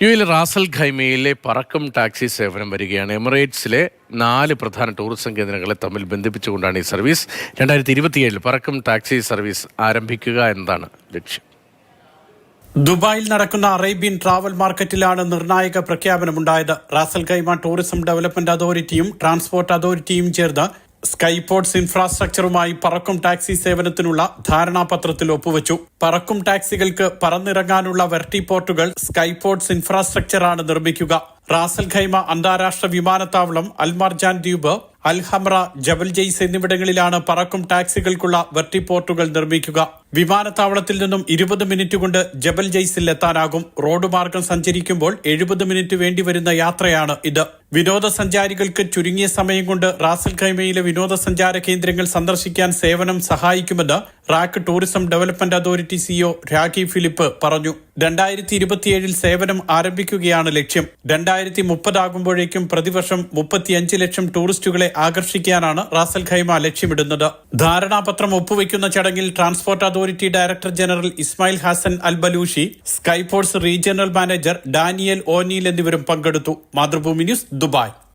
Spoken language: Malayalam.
യുഎയിലെ റാസൽ ഖൈമയിലെ പറക്കം ടാക്സി സേവനം വരികയാണ്. എമിറേറ്റ്സിലെ 4 പ്രധാന ടൂറിസം കേന്ദ്രങ്ങളെ തമ്മിൽ ബന്ധിപ്പിച്ചുകൊണ്ടാണ് ഈ സർവീസ്. 2027 പറക്കം ടാക്സി സർവീസ് ആരംഭിക്കുക എന്നതാണ് ലക്ഷ്യം. ദുബായിൽ നടക്കുന്ന അറേബ്യൻ ട്രാവൽ മാർക്കറ്റിലാണ് നിർണായക പ്രഖ്യാപനമുണ്ടായത്. റാസൽ ഖൈമ ടൂറിസം ഡെവലപ്മെന്റ് അതോറിറ്റിയും ട്രാൻസ്പോർട്ട് അതോറിറ്റിയും ചേർന്ന് സ്കൈപോർട്സ് ഇൻഫ്രാസ്ട്രക്ചറുമായി പറക്കും ടാക്സി സേവനത്തിനുള്ള ധാരണാപത്രത്തിൽ ഒപ്പുവച്ചു. പറക്കും ടാക്സികൾക്ക് പറന്നിറങ്ങാനുള്ള വെർട്ടിപോർട്ടുകൾ സ്കൈപോർട്സ് ഇൻഫ്രാസ്ട്രക്ചറാണ് നിർമ്മിക്കുക. റാസൽ ഖൈമ അന്താരാഷ്ട്ര വിമാനത്താവളം, അൽമർജാൻ ദ്വീപ്, അൽഹംറ, ജബൽ ജെയ്സ് എന്നിവിടങ്ങളിലാണ് പറക്കും ടാക്സികൾക്കുള്ള വെർട്ടിപോർട്ടുകൾ നിർമ്മിക്കുക. വിമാനത്താവളത്തിൽ നിന്നും 20 മിനിറ്റ് കൊണ്ട് ജബൽ ജെയ്സിൽ എത്താനാകും. റോഡ് മാർഗം സഞ്ചരിക്കുമ്പോൾ 70 മിനിറ്റ് വേണ്ടിവരുന്ന യാത്രയാണ് ഇത്. വിനോദസഞ്ചാരികൾക്ക് ചുരുങ്ങിയ സമയം കൊണ്ട് റാസൽ ഖൈമയിലെ വിനോദസഞ്ചാര കേന്ദ്രങ്ങൾ സന്ദർശിക്കാൻ സേവനം സഹായിക്കുമെന്ന് rack tourism development authority CEO Rakhi Philip പറഞ്ഞു. 2027 സേവനം ആരംഭിക്കുകയാണ് ലക്ഷ്യം. 2030 ആകുമ്പോഴേക്കും പ്രതിവർഷം 35 ലക്ഷം ടൂറിസ്റ്റുകളെ ആകർഷിക്കാനാണ് റാസൽ ഖൈമ ലക്ഷ്യമിടുന്നത്. ധാരണാപത്രം ഒപ്പുവെക്കുന്ന ചടങ്ങിൽ transport authority director general Ismail Hassan Al Balushi, Skyports regional manager Daniel O'Neill എന്നിവരും പങ്കെടുത്തു. Mathrubhumi news, Dubai.